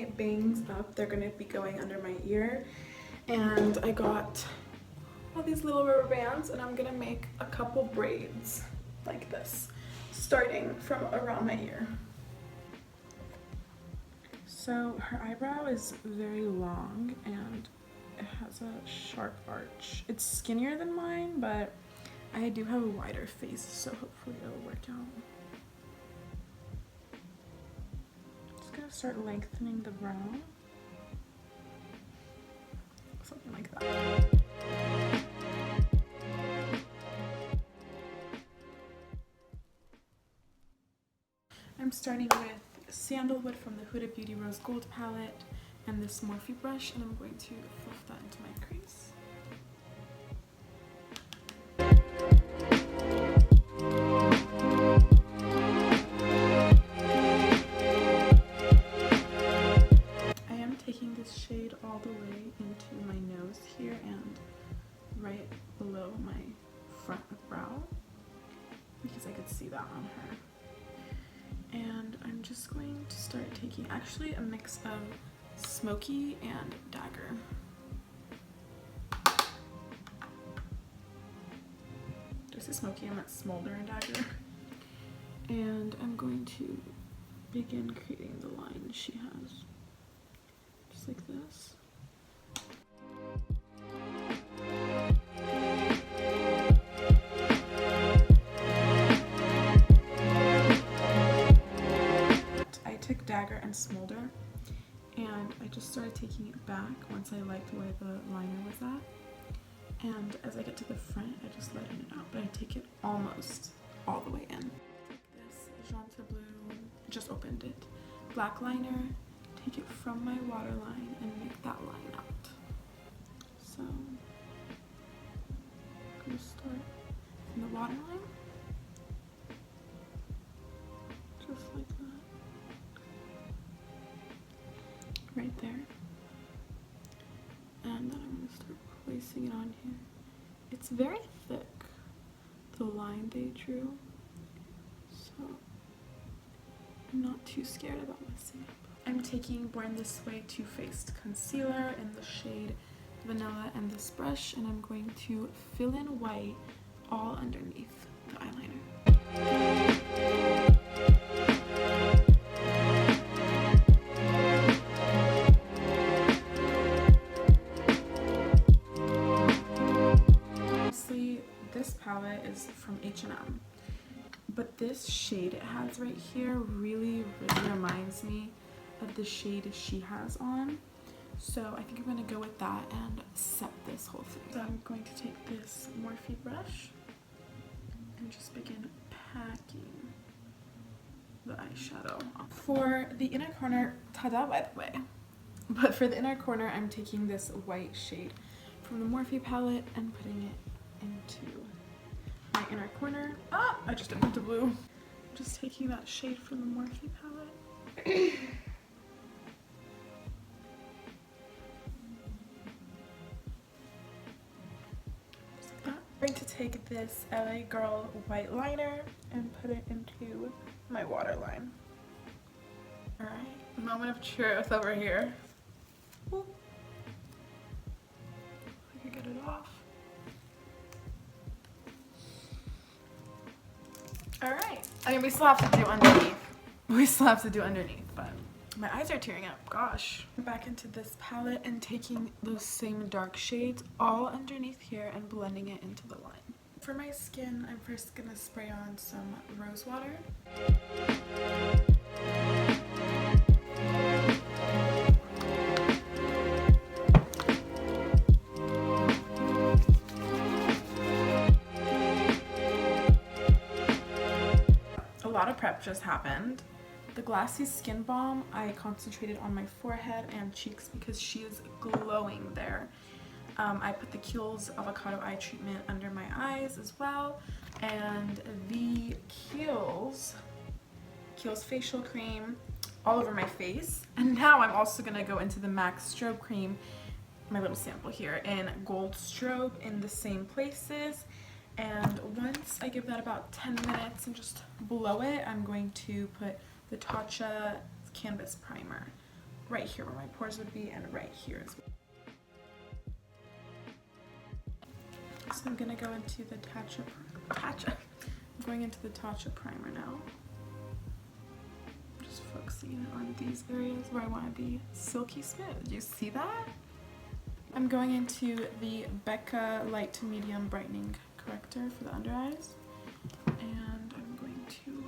my bangs up. They're going to be going under my ear. And I got all these little rubber bands, and I'm going to make a couple braids like this, starting from around my ear. So her eyebrow is very long and it has a sharp arch. It's skinnier than mine, but I do have a wider face, so hopefully it'll work out. Just gonna start lengthening the brow. Something like that. I'm starting with Sandalwood from the Huda Beauty Rose Gold palette and this Morphe brush, and I'm going to fluff that into my crease. I am taking this shade all the way into my nose here and right below my front brow because I could see that on her. And I'm just going to start taking actually a mix of smoky and dagger. Did I say smoky? I meant smolder and dagger. And I'm going to begin creating the line she has. Just like this. Dagger and smolder, and I just started taking it back once I liked where the liner was at, and as I get to the front I just lighten it out, but I take it almost all the way in. Take this Janta Blue, just opened it, black liner, take it from my waterline and make that line out. So I'm going to start from the waterline, just like that. Right there, and then I'm going to start placing it on here. It's very thick, the line they drew, so I'm not too scared about messing up. I'm taking Born This Way Too Faced concealer in the shade Vanilla and this brush, and I'm going to fill in white all underneath the eyeliner. This palette is from H&M, but this shade it has right here really reminds me of the shade she has on, so I think I'm going to go with that and set this whole thing. So I'm going to take this Morphe brush and just begin packing the eyeshadow on. For the inner corner, ta-da by the way, but for the inner corner I'm taking this white shade from the Morphe palette and putting it into my inner corner. Ah, I just didn't put the blue. I'm just taking that shade from the Morphe palette. Just like that. I'm going to take this LA Girl white liner and put it into my waterline. Alright, moment of truth over here. Ooh. I can get it off. Alright, I mean we still have to do underneath. But my eyes are tearing up, gosh. Back into this palette and taking those same dark shades all underneath here and blending it into the line. For my skin, I'm first gonna spray on some rose water. A lot of prep just happened. The Glassy Skin Balm, I concentrated on my forehead and cheeks because she is glowing there. I put the Kiehl's Avocado Eye Treatment under my eyes as well, and the Kiehl's Facial Cream all over my face. And now I'm also going to go into the MAC Strobe Cream, my little sample here, in Gold Strobe in the same places. And once I give that about 10 minutes and just blow it, I'm going to put the Tatcha Canvas Primer right here where my pores would be, and right here as well. So I'm gonna go into the I'm going into the Tatcha primer now. Just focusing on these areas where I want to be silky smooth. Do you see that? I'm going into the Becca light to medium brightening corrector for the under eyes, and I'm going to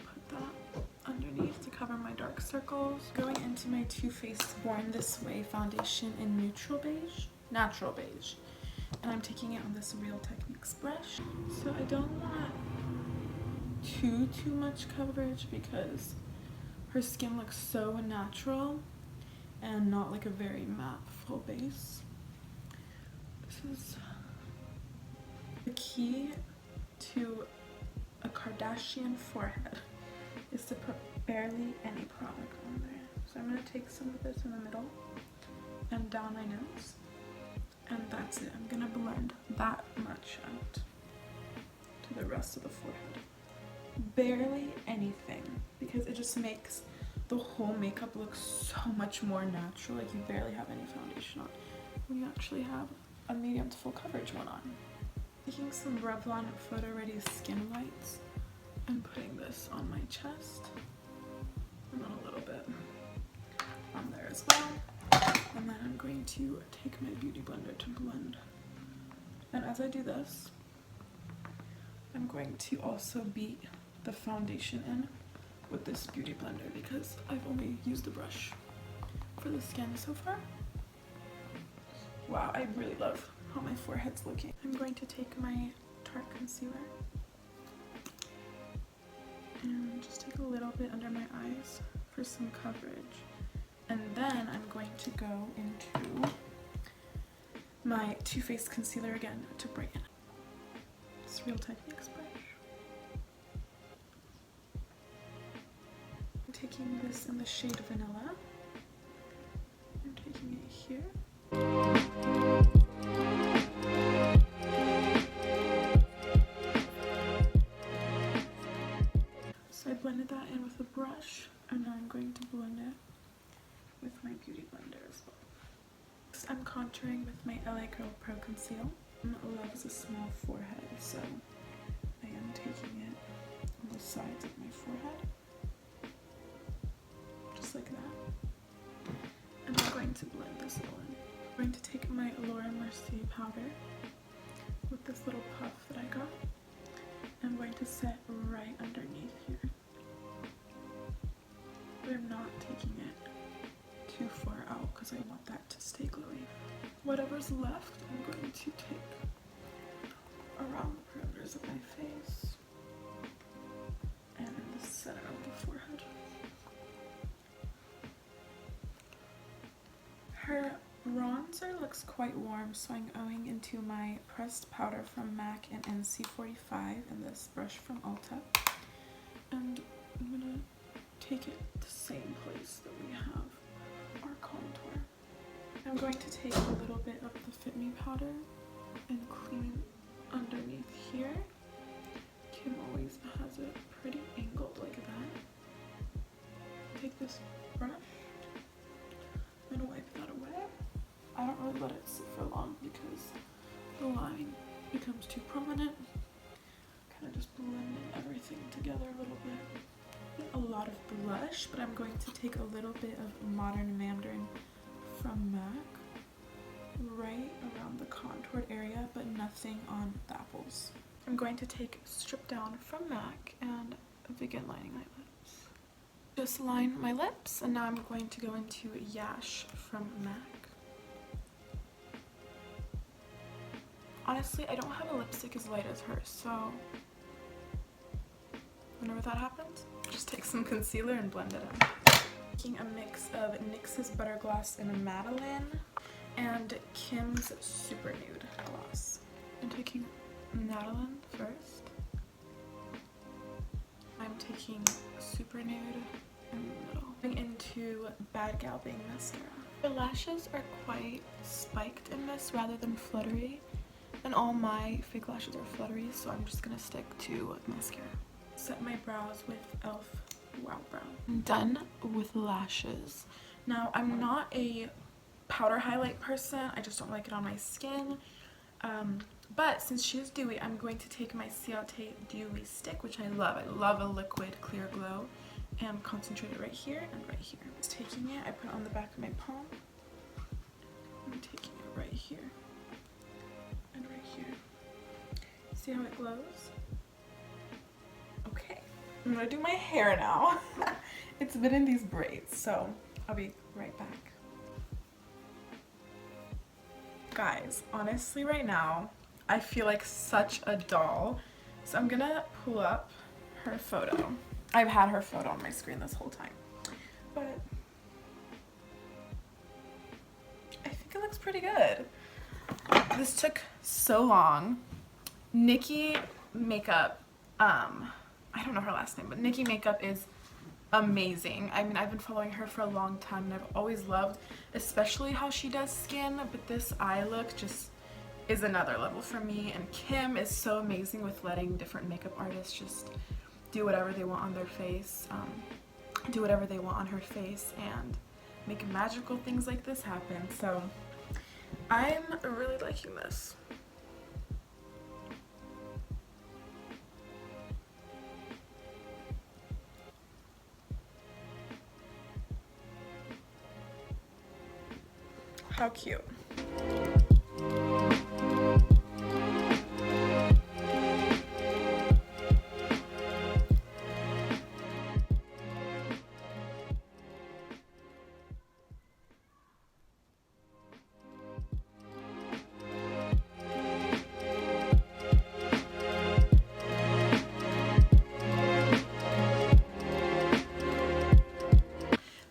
put that underneath to cover my dark circles. Going into my Too Faced Born This Way foundation in natural beige, and I'm taking it on this Real Techniques brush. So I don't want too much coverage because her skin looks so natural and not like a very matte full base. This is the key to a Kardashian forehead, is to put barely any product on there. So I'm going to take some of this in the middle and down my nose, and that's it. I'm going to blend that much out to the rest of the forehead. Barely anything, because it just makes the whole makeup looks so much more natural. Like, you barely have any foundation on when you actually have a medium to full coverage one on. Taking some Revlon Photo Ready Skin Whites and putting this on my chest, and then a little bit on there as well. And then I'm going to take my beauty blender to blend. And as I do this, I'm going to also beat the foundation in with this beauty blender because I've only used the brush for the skin so far. Wow, I really love how my forehead's looking. I'm going to take my Tarte concealer and just take a little bit under my eyes for some coverage. And then I'm going to go into my Too Faced concealer again to brighten. It's Real Techniques brush. Taking this in the shade Vanilla. I'm taking it here. So I blended that in with a brush, and now I'm going to blend it with my beauty blender as well. Next, I'm contouring with my LA Girl Pro Conceal. Loves a small forehead, so I am taking it on the sides of my forehead. Like that. And I'm going to blend this all in. I'm going to take my Laura Mercier powder with this little puff that I got. I'm going to set right underneath here. But I'm not taking it too far out because I want that to stay glowy. Whatever's left, I'm going to take around the perimeters of my face and in the center of the forehead. Her bronzer looks quite warm, so I'm going into my pressed powder from MAC and NC45 and this brush from Ulta. And I'm going to take it the same place that we have our contour. I'm going to take a little bit of the Fit Me powder and clean underneath here. Kim always has it pretty angled like that. Take this brush and wipe that away. I don't really let it sit for long because the line becomes too prominent. Kind of just blending everything together a little bit. A lot of blush, but I'm going to take a little bit of Modern Mandarin from MAC right around the contoured area, but nothing on the apples. I'm going to take Stripdown from MAC and begin lining my lips. Just line my lips, and now I'm going to go into Yash from MAC. Honestly, I don't have a lipstick as light as hers, so whenever that happens, just take some concealer and blend it out. Taking a mix of NYX's Butter Gloss in a Madeleine and Kim's Super Nude Gloss. I'm taking Madeleine first. I'm taking Super Nude in the middle. Going into Bad Gal Bang Mascara. Her lashes are quite spiked in this rather than fluttery, and all my fake lashes are fluttery, so I'm just gonna stick to mascara. Set my brows with e.l.f. wow brow. I'm done with lashes. Now, I'm not a powder highlight person. I just don't like it on my skin. But since she is dewy, I'm going to take my Ciate Dewy Stick, which I love. I love a liquid clear glow, and concentrate it right here and right here. Just taking it, I put it on the back of my palm. I'm taking it right here and right here. See how it glows? Okay, I'm gonna do my hair now. It's been in these braids, so I'll be right back. Guys, honestly right now, I feel like such a doll. So I'm gonna pull up her photo. I've had her photo on my screen this whole time, but I think it looks pretty good. This took so long. Nikki Makeup, I don't know her last name, but Nikki Makeup is amazing. I mean, I've been following her for a long time and I've always loved especially how she does skin, but this eye look just is another level for me. And Kim is so amazing with letting different makeup artists just do whatever they want on their face, do whatever they want on her face and make magical things like this happen. So I'm really liking this. How cute.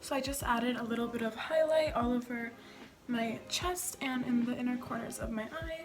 So I just added a little bit of highlight all over my chest and in the inner corners of my eye.